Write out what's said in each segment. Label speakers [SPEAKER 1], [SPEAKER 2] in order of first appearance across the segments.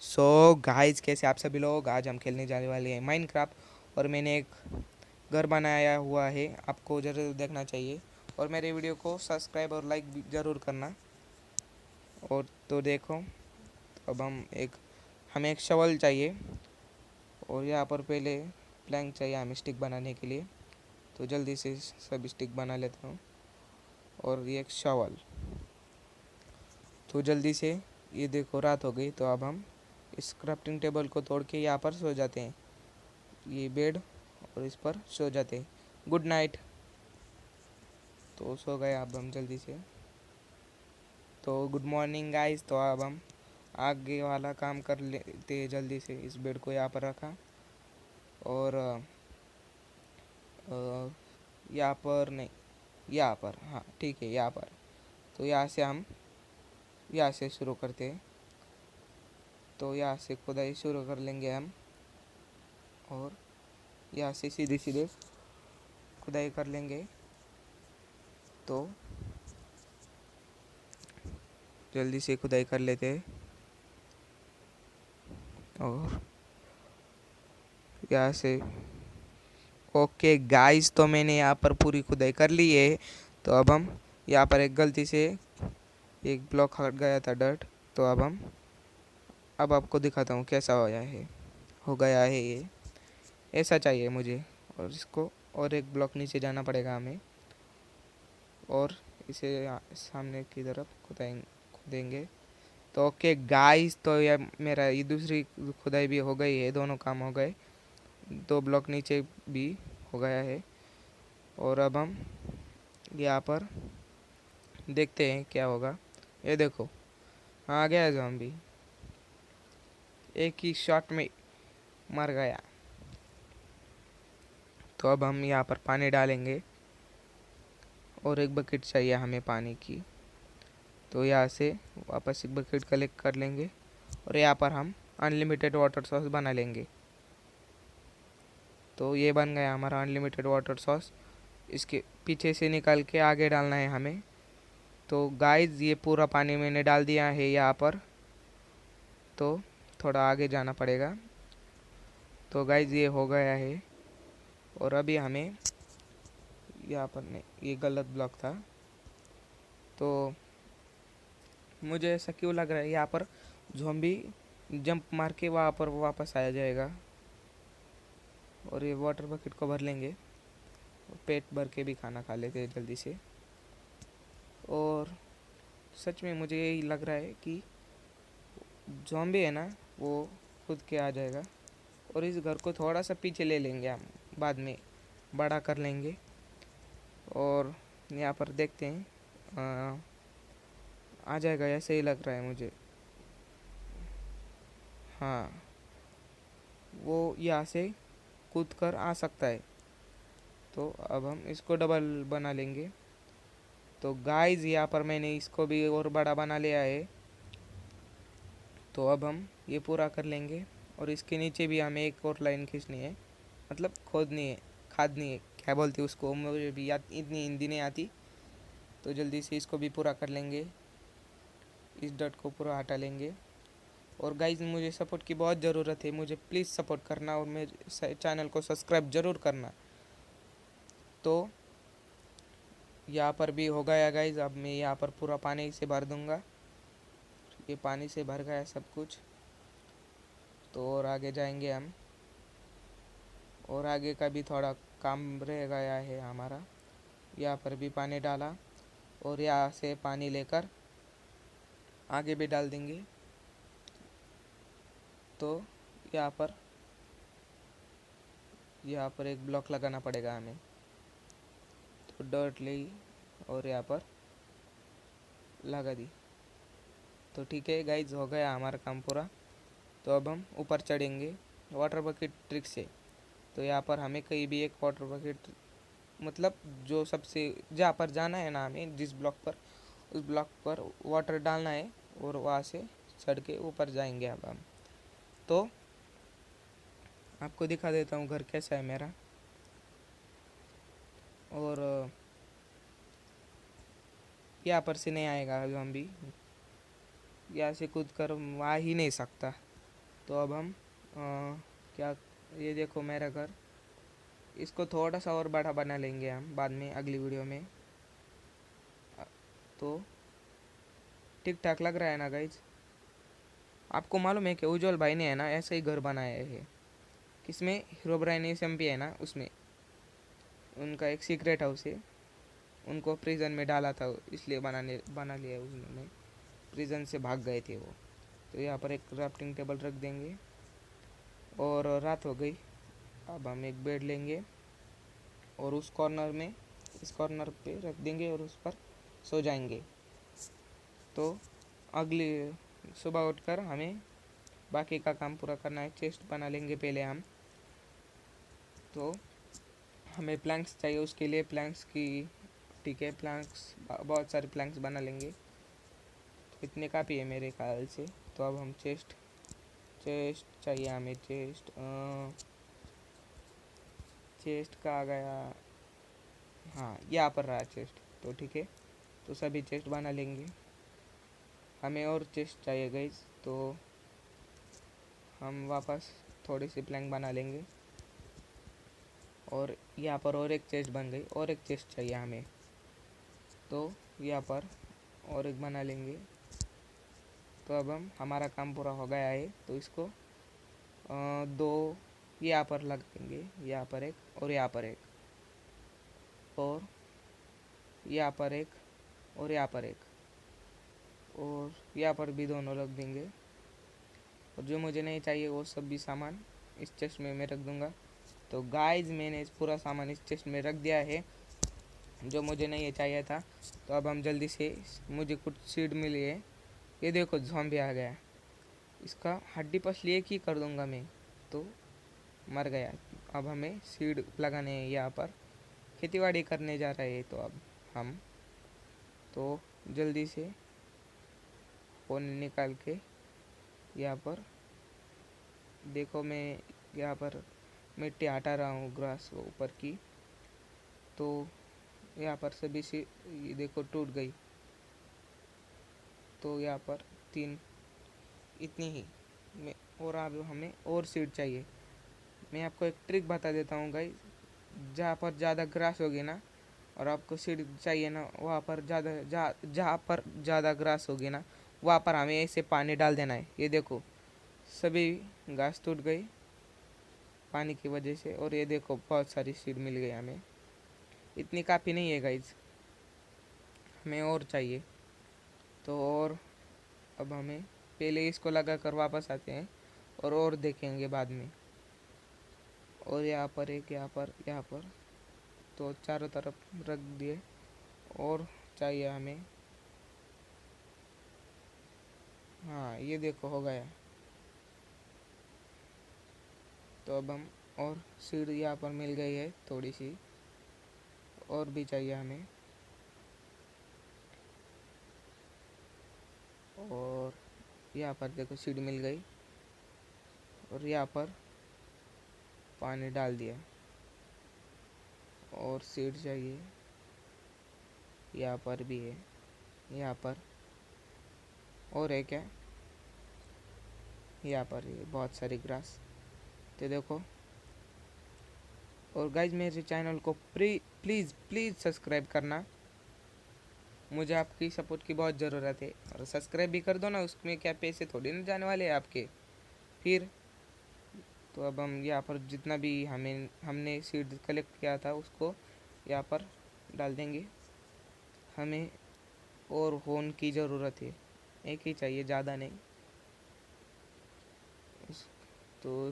[SPEAKER 1] So guys, कैसे आप सभी लोग। आज हम खेलने जाने वाले हैं माइनक्राफ्ट और मैंने एक घर बनाया हुआ है, आपको ज़रूर देखना चाहिए और मेरे वीडियो को सब्सक्राइब और लाइक भी ज़रूर करना। और तो देखो, अब हमें एक शवल चाहिए और यहाँ पर पहले प्लैंक चाहिए हमें स्टिक बनाने के लिए। तो जल्दी से सब स्टिक बना लेता हूँ और ये एक शवल। तो जल्दी से, ये देखो रात हो गई, तो अब हम इस क्राफ्टिंग टेबल को तोड़ के यहाँ पर सो जाते हैं, ये बेड, और इस पर सो जाते हैं। Good night. तो सो गए अब हम जल्दी से। तो गुड मॉर्निंग गाइस। तो अब हम आगे वाला काम कर लेते हैं जल्दी से। इस बेड को यहाँ पर रखा और यहाँ पर नहीं, यहाँ पर, हाँ ठीक है, यहाँ पर। तो यहाँ से हम यहाँ से शुरू करते हैं। तो यहाँ से खुदाई शुरू कर लेंगे हम और यहाँ से सीधे सीधे खुदाई कर लेंगे। तो जल्दी से खुदाई कर लेते हैं और यहाँ से। ओके गाइस, तो मैंने यहाँ पर पूरी खुदाई कर ली है। तो अब हम यहाँ पर एक गलती से एक ब्लॉक हट गया था, डर्ट। तो अब आपको दिखाता हूँ कैसा हो गया है ये। ऐसा चाहिए मुझे, और इसको और एक ब्लॉक नीचे जाना पड़ेगा हमें और इसे सामने की तरफ खुदेंगे। तो ओके गाइस, तो यह मेरा ये दूसरी खुदाई भी हो गई है, दोनों काम हो गए। 2 ब्लॉक नीचे भी हो गया है और अब हम यहाँ पर देखते हैं क्या होगा। ये देखो, हाँ आ गया है ज़ॉम्बी, एक ही शॉट में मर गया। तो अब हम यहाँ पर पानी डालेंगे और एक बकेट चाहिए हमें पानी की। तो यहाँ से वापस एक बकेट कलेक्ट कर लेंगे और यहाँ पर हम अनलिमिटेड वाटर सॉस बना लेंगे। तो ये बन गया हमारा अनलिमिटेड वाटर सॉस। इसके पीछे से निकाल के आगे डालना है हमें। तो गाइस, ये पूरा पानी मैंने डाल दिया है यहाँ पर, तो थोड़ा आगे जाना पड़ेगा। तो गाइस, ये हो गया है और अभी हमें यहाँ पर नहीं, ये गलत ब्लॉक था। तो मुझे ऐसा क्यों लग रहा है यहाँ पर ज़ॉम्बी जंप मार के वहाँ पर वापस आ जाएगा। और ये वाटर बकेट को भर लेंगे, पेट भर के भी खाना खा लेते हैं जल्दी से। और सच में मुझे यही लग रहा है कि ज़ॉम्बी है ना, वो खुद के आ जाएगा। और इस घर को थोड़ा सा पीछे ले लेंगे हम, बाद में बड़ा कर लेंगे। और यहाँ पर देखते हैं, आ जाएगा, ऐसे ही लग रहा है मुझे। हाँ, वो यहाँ से कूद कर आ सकता है। तो अब हम इसको डबल बना लेंगे। तो गाइस, यहाँ पर मैंने इसको भी और बड़ा बना लिया है। तो अब हम ये पूरा कर लेंगे और इसके नीचे भी हमें एक और लाइन खींचनी है, मतलब खोदनी है, खादनी है, क्या बोलते हैं उसको, मुझे भी याद इतनी हिंदी नहीं आती। तो जल्दी से इसको भी पूरा कर लेंगे, इस डट को पूरा हटा लेंगे। और गाइस, मुझे सपोर्ट की बहुत ज़रूरत है, मुझे प्लीज़ सपोर्ट करना और मेरे चैनल को सब्सक्राइब ज़रूर करना। तो यहाँ पर भी हो गया गाइस। अब मैं यहाँ पर पूरा पानी से भर दूँगा। ये पानी से भर गया सब कुछ। तो और आगे जाएंगे हम, और आगे का भी थोड़ा काम रह गया है हमारा। यहाँ पर भी पानी डाला और यहाँ से पानी लेकर आगे भी डाल देंगे। तो यहाँ पर एक ब्लॉक लगाना पड़ेगा हमें। तो डर्ट ली और यहाँ पर लगा दी। तो ठीक है गाइज, हो गया हमारा काम पूरा। तो अब हम ऊपर चढ़ेंगे वाटर बकेट ट्रिक से। तो यहाँ पर हमें कहीं भी एक वाटर बकेट, मतलब जो सबसे जहाँ पर जाना है ना हमें, जिस ब्लॉक पर, उस ब्लॉक पर वाटर डालना है और वहाँ से चढ़ के ऊपर जाएंगे अब हम। तो आपको दिखा देता हूँ घर कैसा है मेरा। और यहाँ पर से नहीं आएगा ज़ॉम्बी, यहाँ से कूद कर आ ही नहीं सकता। तो अब हम क्या, ये देखो मेरा घर, इसको थोड़ा सा और बड़ा बना लेंगे हम बाद में अगली वीडियो में। तो ठीक ठाक लग रहा है ना गाइज? आपको मालूम है कि उज्जवल भाई ने है ना ऐसे ही घर बनाया है, किसमें, हीरोब्राइन एसएमपी है ना उसमें, उनका एक सीक्रेट हाउस है, उनको प्रिजन में डाला था इसलिए बना लिया उन्होंने, प्रिजन से भाग गए थे वो। तो यहाँ पर एक क्राफ्टिंग टेबल रख देंगे और रात हो गई। अब हम एक बेड लेंगे और उस कॉर्नर में, इस कॉर्नर पे रख देंगे और उस पर सो जाएंगे। तो अगली सुबह उठकर हमें बाकी का काम पूरा करना है। चेस्ट बना लेंगे पहले हम। तो हमें प्लैंक्स चाहिए, उसके लिए प्लैंक्स की, ठीक है, प्लैंक्स बहुत सारे प्लैंक्स बना लेंगे, तो इतने काफ़ी है मेरे ख्याल से। तो अब हम चेस्ट चेस्ट चाहिए हमें, चेस्ट चेस्ट का आ गया, हाँ यहाँ पर रहा चेस्ट, तो ठीक है। तो सभी चेस्ट बना लेंगे। हमें और चेस्ट चाहिए गाइस, तो हम वापस थोड़ी सी प्लैंक बना लेंगे और यहाँ पर और एक चेस्ट बन गई, और एक चेस्ट चाहिए हमें, तो यहाँ पर और एक बना लेंगे। तो अब हम, हमारा काम पूरा हो गया है, तो इसको दो यहाँ पर लग देंगे, यहाँ पर एक और यहाँ पर एक, और यहाँ पर एक और यहाँ पर एक, और यहाँ पर भी दोनों रख देंगे। और जो मुझे नहीं चाहिए वो सब भी सामान इस चेस्ट में मैं रख दूँगा। तो गाइस मैंने इस पूरा सामान इस चेस्ट में रख दिया है जो मुझे नहीं चाहिए था। तो अब हम जल्दी से, मुझे कुछ सीड मिली है, ये देखो ज़ॉम्बी आ गया, इसका हड्डी पसली एक ही कर दूंगा मैं, तो मर गया। अब हमें सीड लगाने हैं, यहाँ पर खेतीबाड़ी करने जा रहे हैं। तो अब हम, तो जल्दी से फ़ोन निकाल के यहाँ पर देखो, मैं यहाँ पर मिट्टी हटा रहा हूँ ग्रास ऊपर की, तो यहाँ पर सभी सी, ये देखो टूट गई। तो यहाँ पर 3, इतनी ही मैं, और अब हमें और सीड चाहिए। मैं आपको एक ट्रिक बता देता हूँ गाइस, जहाँ पर ज़्यादा ग्रास होगी ना और आपको सीड चाहिए ना, वहाँ पर जहाँ पर ज़्यादा ग्रास होगी ना, वहाँ पर हमें ऐसे पानी डाल देना है। ये देखो सभी घास टूट गई पानी की वजह से, और ये देखो बहुत सारी सीड मिल गई हमें। इतनी काफ़ी नहीं है गाइस, हमें और चाहिए। तो और अब हमें पहले इसको लगा कर वापस आते हैं और देखेंगे बाद में। और यहाँ पर एक, यहाँ पर तो चारों तरफ रख दिए, और चाहिए हमें, हाँ ये देखो हो गया। तो अब हम, और सीढ़ यहाँ पर मिल गई है थोड़ी सी, और भी चाहिए हमें, और यहाँ पर देखो सीढ़ मिल गई, और यहाँ पर पानी डाल दिया, और सीड चाहिए, यहाँ पर भी है, यहाँ पर और है क्या, यहाँ पर ये बहुत सारी ग्रास, तो देखो। और गाइज मेरे चैनल को प्लीज़ प्लीज़ सब्सक्राइब करना, मुझे आपकी सपोर्ट की बहुत ज़रूरत है। और सब्सक्राइब भी कर दो ना, उसमें क्या पैसे थोड़ी ना जाने वाले हैं आपके फिर। तो अब हम यहाँ पर जितना भी हमने सीड कलेक्ट किया था उसको यहाँ पर डाल देंगे। हमें और होन की ज़रूरत है, एक ही चाहिए, ज़्यादा नहीं। तो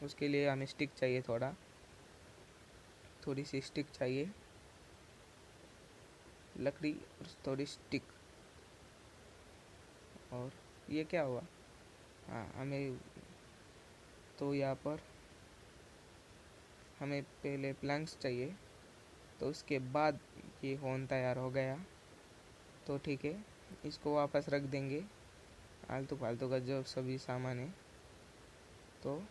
[SPEAKER 1] उसके लिए हमें स्टिक चाहिए, थोड़ी सी स्टिक चाहिए, लकड़ी और थोड़ी स्टिक। और ये क्या हुआ, हाँ हमें, तो यहाँ पर हमें पहले प्लैंक्स चाहिए, तो उसके बाद ये होन तैयार हो गया। तो ठीक है, इसको वापस रख देंगे, आलतू फालतू का जो सभी सामान है। तो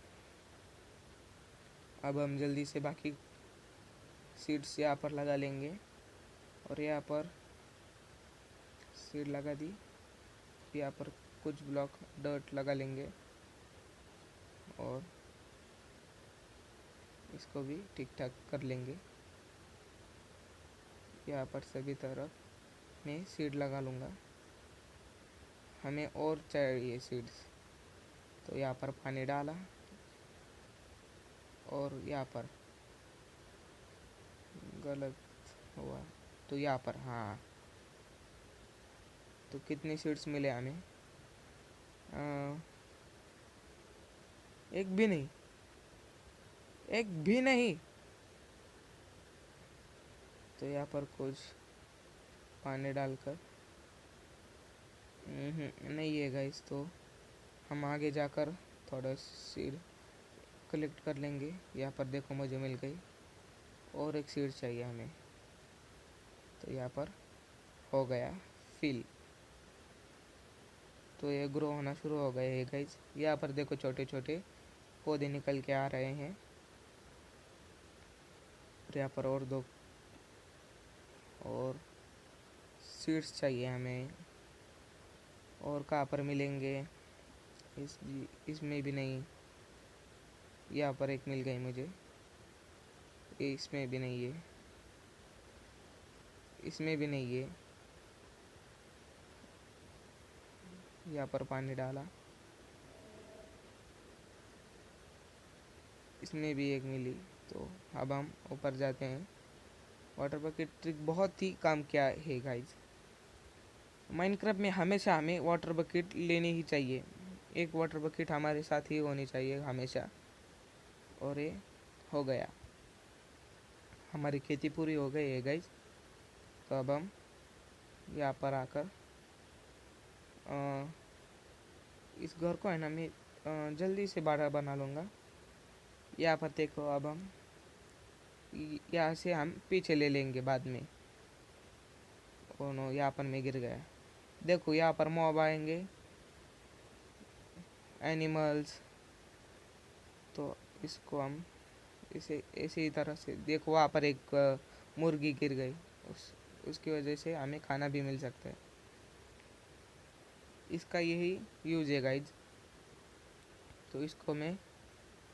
[SPEAKER 1] अब हम जल्दी से बाकी सीड्स यहाँ पर लगा लेंगे, और यहाँ पर सीड लगा दी, यहाँ पर कुछ ब्लॉक डर्ट लगा लेंगे, और इसको भी ठीक ठाक कर लेंगे। यहाँ पर सभी तरफ मैं सीड लगा लूँगा। हमें और चाहिए सीड्स, तो यहाँ पर पानी डाला और यहाँ पर गलत हुआ, तो यहाँ पर हाँ। तो कितनी सीड्स मिले हमें? एक भी नहीं, एक भी नहीं। तो यहाँ पर कुछ पानी डालकर नहीं है गाइस, तो हम आगे जाकर थोड़ा सीड कलेक्ट कर लेंगे। यहाँ पर देखो मुझे मिल गई, और एक सीड चाहिए हमें। तो यहाँ पर हो गया फिल, तो ये ग्रो होना शुरू हो गए हैं गाइस। यहाँ पर देखो छोटे छोटे पौधे निकल के आ रहे हैं। यहाँ पर और दो और सीड्स चाहिए हमें। और कहाँ पर मिलेंगे? इसमें भी नहीं। यहाँ पर एक मिल गई मुझे, इसमें भी नहीं है, इसमें भी नहीं है। यहाँ पर पानी डाला, इसमें भी एक मिली। तो अब हम ऊपर जाते हैं। वाटर बकेट ट्रिक बहुत ही काम किया है गाइज। माइनक्राफ्ट में हमेशा हमें वाटर बकेट लेनी ही चाहिए। एक वाटर बकेट हमारे साथ ही होनी चाहिए हमेशा। और ये हो गया, हमारी खेती पूरी हो गई है गाइज। तो अब हम यहाँ पर आकर इस घर को है ना मैं जल्दी से बड़ा बना लूँगा। यहाँ पर देखो, अब हम यहाँ से हम पीछे ले लेंगे बाद में। ओ नो, यहाँ पर मैं गिर गया। देखो यहाँ पर मॉब आएंगे, एनिमल्स। तो इसको हम इसी तरह से देखो, वहाँ पर एक मुर्गी गिर गई, उसकी वजह से हमें खाना भी मिल सकता है। इसका यही यूज है गाइज। तो इसको मैं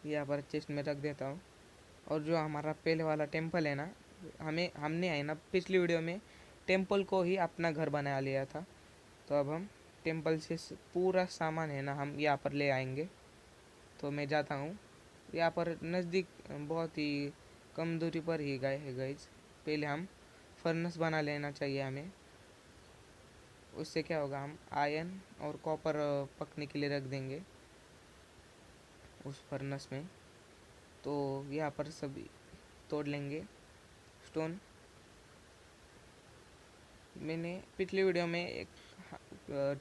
[SPEAKER 1] यहाँ पर चेस्ट में रख देता हूँ। और जो हमारा पहले वाला टेम्पल है ना, हमने है ना पिछली वीडियो में टेम्पल को ही अपना घर बना लिया था। तो अब हम टेम्पल से पूरा सामान है ना हम यहाँ पर ले आएंगे। तो मैं जाता हूँ। यहाँ पर नज़दीक बहुत ही कम दूरी पर ही गए है गाइज। पहले हम फर्नेस बना लेना चाहिए हमें। उससे क्या होगा, हम आयरन और कॉपर पकने के लिए रख देंगे उस फर्नेस में। तो यहाँ पर सभी तोड़ लेंगे स्टोन। मैंने पिछली वीडियो में एक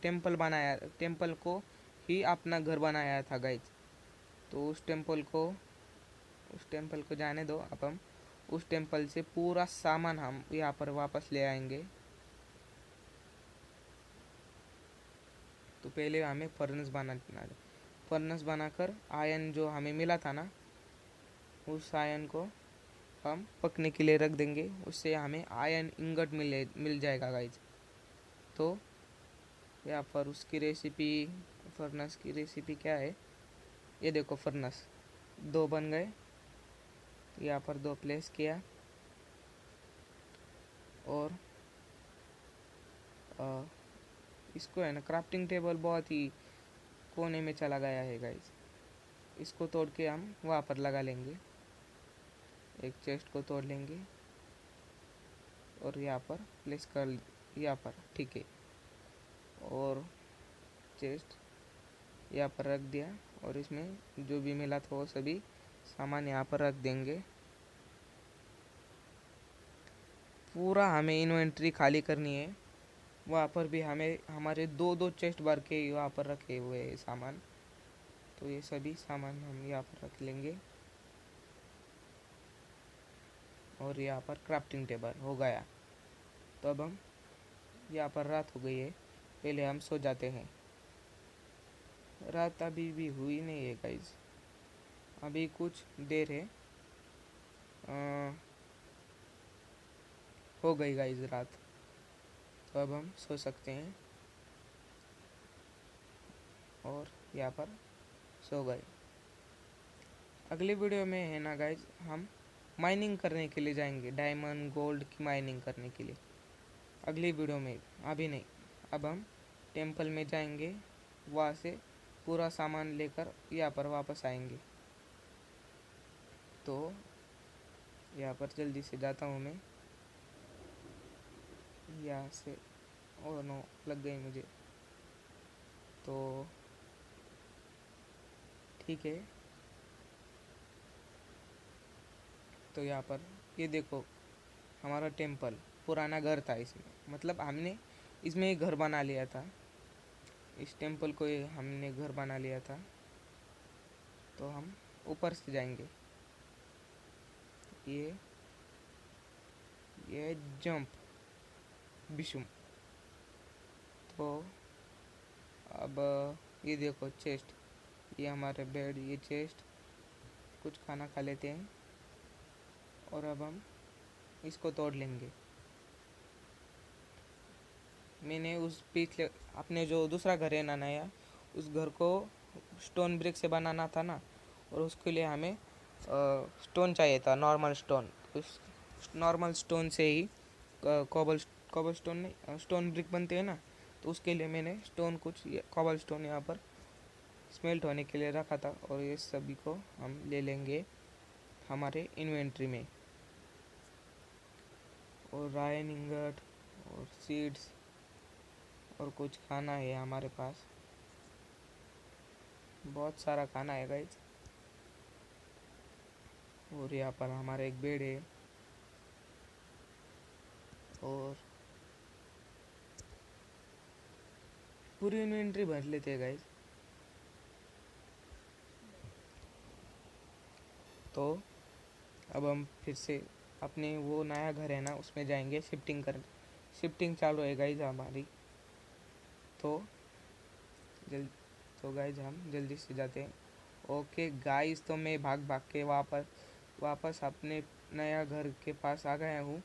[SPEAKER 1] टेम्पल बनाया, टेम्पल को ही अपना घर बनाया था गाइज। तो उस टेम्पल को जाने दो। अब हम उस टेम्पल से पूरा सामान हम यहाँ पर वापस ले आएंगे। तो पहले हमें फर्नेस बनाकर आयरन जो हमें मिला था ना, उस आयरन को हम पकने के लिए रख देंगे। उससे हमें आयरन इंगट मिल जाएगा गाइज। तो यहाँ पर उसकी रेसिपी, फर्नेस की रेसिपी क्या है, ये देखो फर्नेस 2 बन गए। यहाँ पर 2 प्लेस किया और इसको है ना क्राफ्टिंग टेबल बहुत ही कोने में चला गया है गाइज। इसको तोड़ के हम वहाँ पर लगा लेंगे। एक चेस्ट को तोड़ लेंगे और यहाँ पर प्लेस कर, यहाँ पर ठीक है। और चेस्ट यहाँ पर रख दिया और इसमें जो भी मिला था वो सभी सामान यहाँ पर रख देंगे। पूरा हमें इन्वेंट्री खाली करनी है। वहाँ पर भी हमें हमारे 2-2 चेस्ट भर के वहाँ पर रखे हुए हैं सामान। तो ये सभी सामान हम यहाँ पर रख लेंगे। और यहाँ पर क्राफ्टिंग टेबल हो गया। तो अब हम यहाँ पर रात हो गई है, पहले हम सो जाते हैं। रात अभी भी हुई नहीं है गाइज, अभी कुछ देर है। हो गई गाइज रात। तो अब हम सो सकते हैं और यहाँ पर सो गए। अगली वीडियो में है ना गाइज, हम माइनिंग करने के लिए जाएंगे, डायमंड गोल्ड की माइनिंग करने के लिए अगली वीडियो में, अभी नहीं। अब हम टेंपल में जाएंगे, वहाँ से पूरा सामान लेकर यहाँ पर वापस आएंगे। तो यहाँ पर जल्दी से जाता हूँ मैं, यहाँ से। ओ नो, लग गई मुझे। तो ठीक है, तो यहाँ पर ये देखो हमारा टेंपल, पुराना घर था इसमें, मतलब हमने इसमें एक घर बना लिया था, इस टेंपल को हमने घर बना लिया था। तो हम ऊपर से जाएंगे, ये जंप बिशुम। तो अब ये देखो चेस्ट, ये हमारे बेड, ये चेस्ट, कुछ खाना खा लेते हैं और अब हम इसको तोड़ लेंगे। मैंने उस पिछले अपने जो दूसरा घर है ना नया, उस घर को स्टोन ब्रिक से बनाना था ना, और उसके लिए हमें स्टोन चाहिए था, नॉर्मल स्टोन। उस नॉर्मल स्टोन से ही कॉबल स्टोन नहीं, स्टोन ब्रिक बनते हैं ना, तो उसके लिए मैंने स्टोन कुछ कॉबल स्टोन यहाँ पर स्मेल्ट होने के लिए रखा था, और ये सभी को हम ले लेंगे हमारे इन्वेंट्री में। और आयरन इंगट और सीड्स और कुछ खाना है हमारे पास, बहुत सारा खाना है गाइज। और यहाँ पर हमारा एक बेड है, और पूरी इन्वेंट्री भर लेते हैं गाइज। तो अब हम फिर से अपने वो नया घर है ना उसमें जाएंगे, शिफ्टिंग चालू है गाइज हमारी। तो जल्द तो गाइज हम जल्दी से जाते हैं। ओके गाइज, तो मैं भाग भाग के वापस अपने नया घर के पास आ गया हूँ।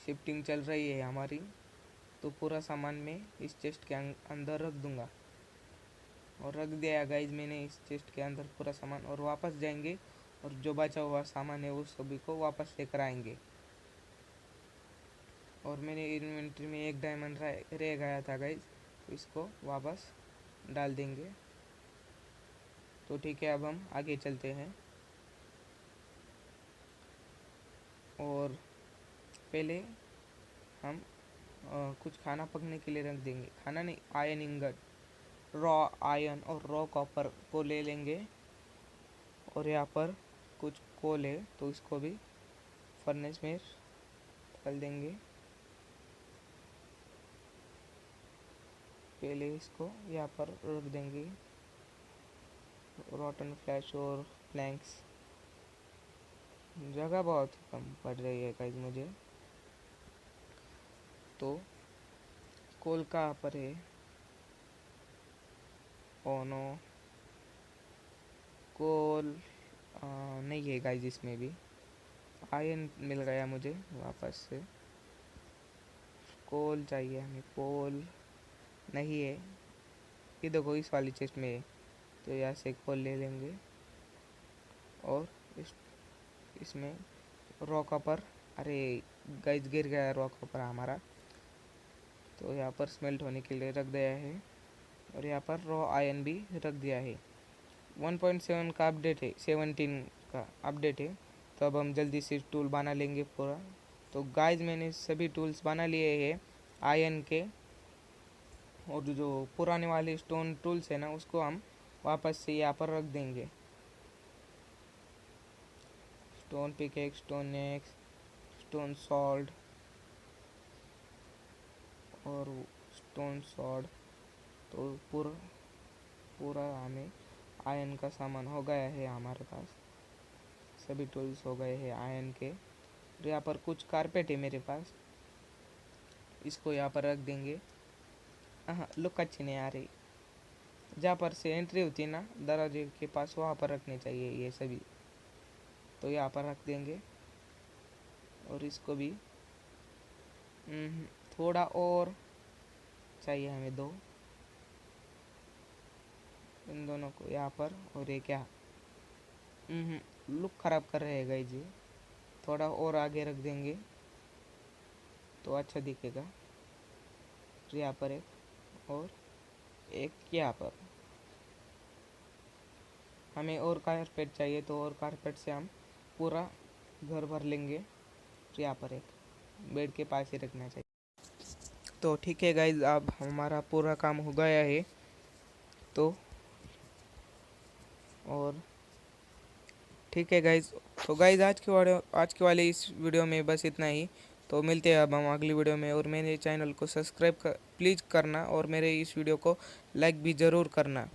[SPEAKER 1] शिफ्टिंग चल रही है हमारी, तो पूरा सामान मैं इस चेस्ट के अंदर रख दूंगा, और रख दिया गाइज मैंने इस चेस्ट के अंदर पूरा सामान। और वापस जाएंगे और जो बचा हुआ सामान है उस सभी को वापस लेकर आएंगे। और मेरे इन्वेंट्री में एक डायमंड रह गया था गाइज, तो इसको वापस डाल देंगे। तो ठीक है, अब हम आगे चलते हैं। और पहले हम कुछ खाना पकने के लिए रख देंगे, खाना नहीं, आयरन इंगट, रॉ आयरन और रॉ कॉपर को ले लेंगे। और यहाँ पर कुछ कोल है, तो इसको भी फर्नेस में डाल देंगे। पहले इसको यहाँ पर रख देंगे, रॉटन फ्लैश और प्लैंक्स। जगह बहुत कम पड़ रही है गाइस मुझे। तो कोल कहाँ पर है? ओ नो, कोल नहीं है गाइस इसमें भी। आयरन मिल गया मुझे वापस से, कोल चाहिए हमें, कोल नहीं है। ये देखो इस वाली चेस्ट में है, तो यहाँ से कोल ले लेंगे। और इसमें रॉ कॉपर, अरे गाइस गिर गया रॉ कॉपर हमारा, तो यहाँ पर स्मेल्ट होने के लिए रख दिया है। और यहाँ पर रॉ आयरन भी रख दिया है। 1.7 का अपडेट है, 17 का अपडेट है। तो अब हम जल्दी से टूल बना लेंगे पूरा। तो गाइस मैंने सभी टूल्स बना लिए हैं आयरन के, और जो पुराने वाले स्टोन टूल्स है ना उसको हम वापस से यहाँ पर रख देंगे। Stone pickaxe, stone x, stone salt और स्टोन सॉर्ड। तो पूरा हमें आयरन का सामान हो गया है हमारे पास, सभी टूल्स हो गए हैं आयरन के। और यहाँ पर कुछ कारपेट है मेरे पास, इसको यहाँ पर रख देंगे। हाँ, लुक अच्छी नहीं आ रही। जहाँ पर से एंट्री होती है ना दरवाजे के पास, वहाँ पर रखने चाहिए ये सभी, तो यहाँ पर रख देंगे। और इसको भी थोड़ा और चाहिए हमें, दो, इन दोनों को यहाँ पर, और ये क्या लुक ख़राब कर रहे हैं गाइज ये। थोड़ा और आगे रख देंगे तो अच्छा दिखेगा। तो यहाँ पर एक और एक यहाँ पर। हमें और कारपेट चाहिए तो और कारपेट से हम पूरा घर भर लेंगे। तो यहाँ पर एक बेड के पास ही रखना चाहिए। तो ठीक है गाइज, अब हमारा पूरा काम हो गया है। और ठीक है गाइज, तो गाइज आज के वाले इस वीडियो में बस इतना ही। तो मिलते हैं अब हम अगली वीडियो में। और मेरे चैनल को सब्सक्राइब प्लीज़ करना और मेरे इस वीडियो को लाइक भी ज़रूर करना।